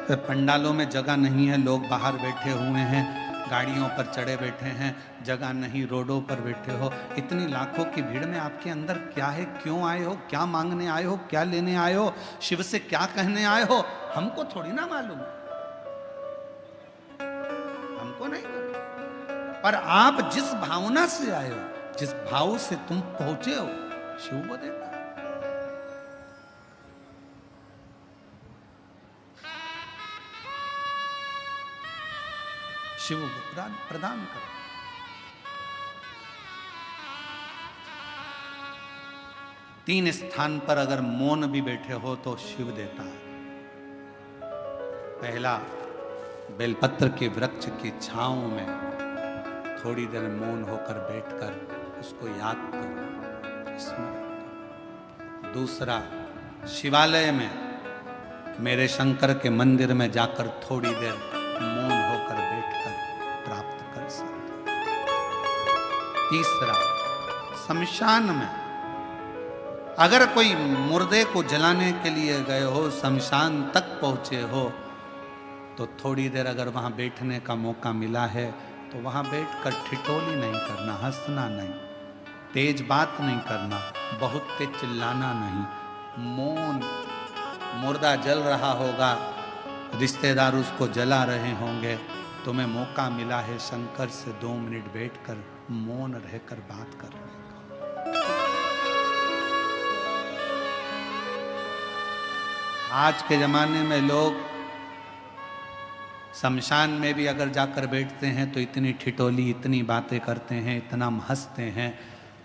पंडालों में जगह नहीं है, लोग बाहर बैठे हुए हैं, गाड़ियों पर चढ़े बैठे हैं, जगह नहीं, रोडों पर बैठे हो। इतनी लाखों की भीड़ में आपके अंदर क्या है, क्यों आए हो, क्या मांगने आए हो, क्या लेने आए हो, शिव से क्या कहने आए हो, हमको थोड़ी ना मालूम, हमको नहीं मालूम। पर आप जिस भावना से आए हो, जिस भाव से तुम पहुंचे हो, शिव को देता है। शिव को प्रदान करो। तीन स्थान पर अगर मौन भी बैठे हो तो शिव देता है। पहला, बेलपत्र के वृक्ष की छांव में थोड़ी देर मौन होकर बैठकर उसको याद करो, स्मरण करो। दूसरा, शिवालय में मेरे शंकर के मंदिर में जाकर थोड़ी देर मौन होकर बैठकर प्राप्त कर सकते। तीसरा, शमशान में अगर कोई मुर्दे को जलाने के लिए गए हो, शमशान तक पहुंचे हो, तो थोड़ी देर अगर वहां बैठने का मौका मिला है तो वहां बैठकर ठिठोली नहीं करना, हंसना नहीं, तेज बात नहीं करना, बहुत तेज चिल्लाना नहीं, मौन। मुर्दा जल रहा होगा, रिश्तेदार उसको जला रहे होंगे, तुम्हें मौका मिला है शंकर से 2 मिनट बैठकर मौन रहकर बात करने का। आज के जमाने में लोग शमशान में भी अगर जाकर बैठते हैं तो इतनी ठिठोली, इतनी बातें करते हैं, इतना हंसते हैं,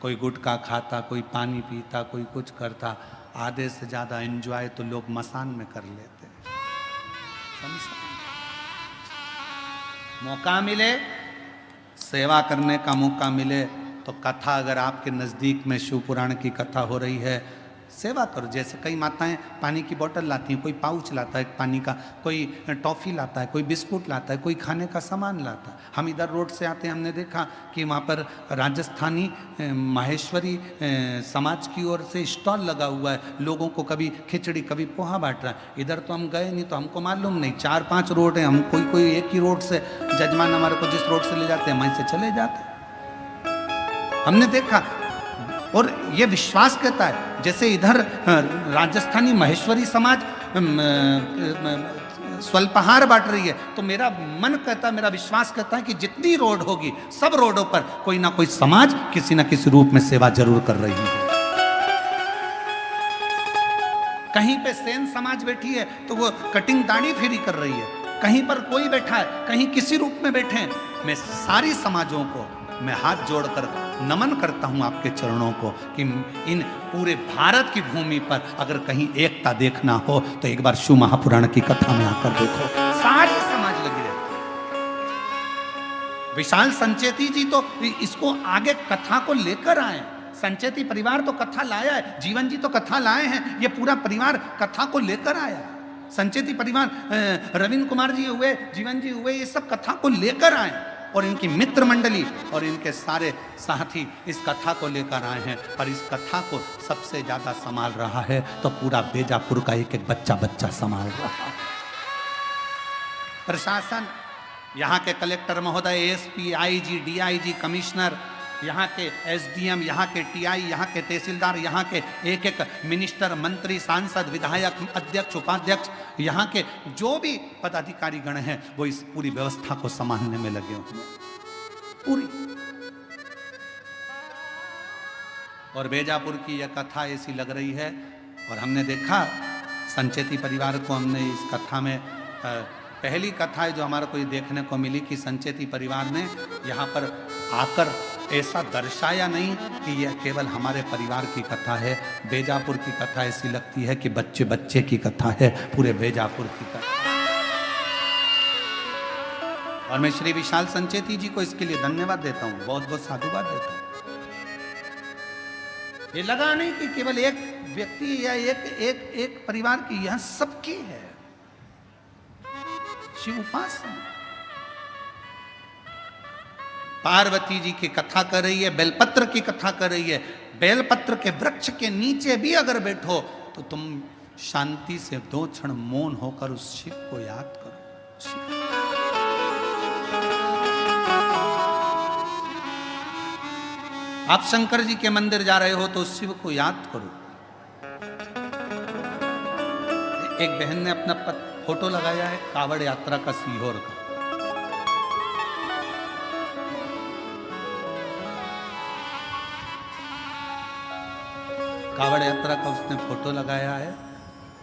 कोई गुटखा खाता, कोई पानी पीता, कोई कुछ करता। आधे से ज़्यादा एंजॉय तो लोग मसान में कर लेते हैं। मौका मिले, सेवा करने का मौका मिले तो कथा, अगर आपके नज़दीक में शिव पुराण की कथा हो रही है, सेवा करो। जैसे कई माताएं पानी की बोतल लाती हैं, कोई पाउच लाता है पानी का, कोई टॉफ़ी लाता है, कोई बिस्कुट लाता है, कोई खाने का सामान लाता है। हम इधर रोड से आते हैं, हमने देखा कि वहाँ पर राजस्थानी माहेश्वरी समाज की ओर से स्टॉल लगा हुआ है, लोगों को कभी खिचड़ी कभी पोहा बांट रहा है। इधर तो हम गए नहीं तो हमको मालूम नहीं, 4-5 रोड हैं, हम कोई एक ही रोड से, जजमान हमारे को जिस रोड से ले जाते हैं वहीं से चले जाते हैं। हमने देखा और ये विश्वास कहता है, जैसे इधर राजस्थानी महेश्वरी समाज स्वल्पहार बांट रही है, तो मेरा मन कहता है, मेरा विश्वास कहता है कि जितनी रोड होगी सब रोडों पर कोई ना कोई समाज किसी ना किसी रूप में सेवा जरूर कर रही है। कहीं पे सेन समाज बैठी है तो वो कटिंग दाढ़ी फेरी कर रही है, कहीं पर कोई बैठा है, कहीं किसी रूप में बैठे हैं। मैं सारी समाजों को मैं हाथ जोड़कर नमन करता हूं आपके चरणों को कि इन पूरे भारत की भूमि पर अगर कहीं एकता देखना हो तो एक बार शिव महापुराण की कथा में आकर देखो, सारी समाज लगी रहती है। विशाल संचेती जी तो इसको आगे कथा को लेकर आए, संचेती परिवार तो कथा लाया है, जीवन जी तो कथा लाए हैं, ये पूरा परिवार कथा को लेकर आया। संचेती परिवार, रविंद्र कुमार जी हुए, जीवन जी हुए, ये सब कथा को लेकर आए और इनकी मित्र मंडली और इनके सारे साथी इस कथा को लेकर आए हैं। पर इस कथा को सबसे ज्यादा संभाल रहा है तो पूरा बेजापुर का एक एक बच्चा बच्चा संभाल रहा है। प्रशासन, यहाँ के कलेक्टर महोदय, एएसपी, आईजी, डीआईजी, कमिश्नर, यहाँ के एसडीएम, यहाँ के टीआई, यहाँ के तहसीलदार, यहाँ के एक एक मिनिस्टर, मंत्री, सांसद, विधायक, अध्यक्ष, उपाध्यक्ष, यहाँ के जो भी पदाधिकारी गण हैं वो इस पूरी व्यवस्था को संभालने में लगे हुए पूरी। और बेजापुर की यह कथा ऐसी लग रही है, और हमने देखा संचेती परिवार को, हमने इस कथा में पहली कथा है जो हमारा कोई देखने को मिली कि संचेती परिवार ने यहाँ पर आकर ऐसा दर्शाया नहीं कि यह केवल हमारे परिवार की कथा है। बेजापुर की कथा ऐसी लगती है कि बच्चे बच्चे की कथा है, पूरे बेजापुर की कथा। और मैं श्री विशाल संचेती जी को इसके लिए धन्यवाद देता हूँ, बहुत बहुत साधुवाद देता हूँ। ये लगा नहीं कि केवल एक व्यक्ति या एक परिवार की, यह सबकी है शिव उपासना। पार्वती जी की कथा कर रही है, बेलपत्र की कथा कर रही है। बेलपत्र के वृक्ष के नीचे भी अगर बैठो तो तुम शांति से 2 क्षण मौन होकर उस शिव को याद करो। आप शंकर जी के मंदिर जा रहे हो तो उस शिव को याद करो। एक बहन ने अपना फोटो लगाया है कावड़ यात्रा का सीहोर का। कावड़ यात्रा का उसने फोटो लगाया है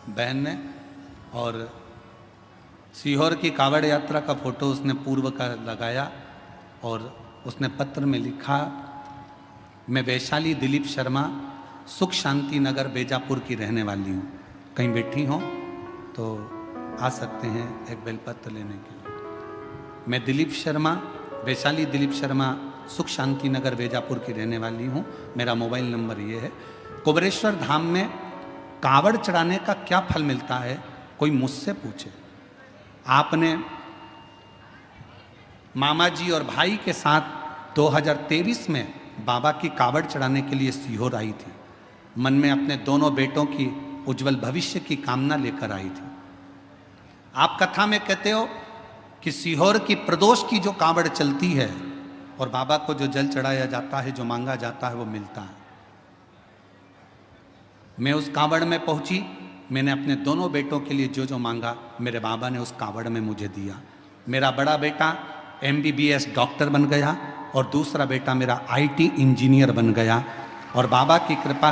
बहन ने, और सीहोर की कावड़ यात्रा का फोटो उसने पूर्व का लगाया, और उसने पत्र में लिखा, मैं वैशाली दिलीप शर्मा, सुख शांति नगर बेजापुर की रहने वाली हूँ। कहीं बैठी हो तो आ सकते हैं एक बेलपत्र लेने के लिए। मैं दिलीप शर्मा, वैशाली दिलीप शर्मा, सुख शांति नगर बेजापुर की रहने वाली हूँ। मेरा मोबाइल नंबर ये है। कुबरेश्वर धाम में कावड़ चढ़ाने का क्या फल मिलता है, कोई मुझसे पूछे। आपने मामा जी और भाई के साथ 2023 में बाबा की कावड़ चढ़ाने के लिए सीहोर आई थी। मन में अपने दोनों बेटों की उज्जवल भविष्य की कामना लेकर आई थी। आप कथा में कहते हो कि सीहोर की प्रदोष की जो कावड़ चलती है और बाबा को जो जल चढ़ाया जाता है, जो मांगा जाता है वो मिलता है। मैं उस कावड़ में पहुंची, मैंने अपने दोनों बेटों के लिए जो जो मांगा मेरे बाबा ने उस कावड़ में मुझे दिया। मेरा बड़ा बेटा MBBS डॉक्टर बन गया और दूसरा बेटा मेरा IT इंजीनियर बन गया, और बाबा की कृपा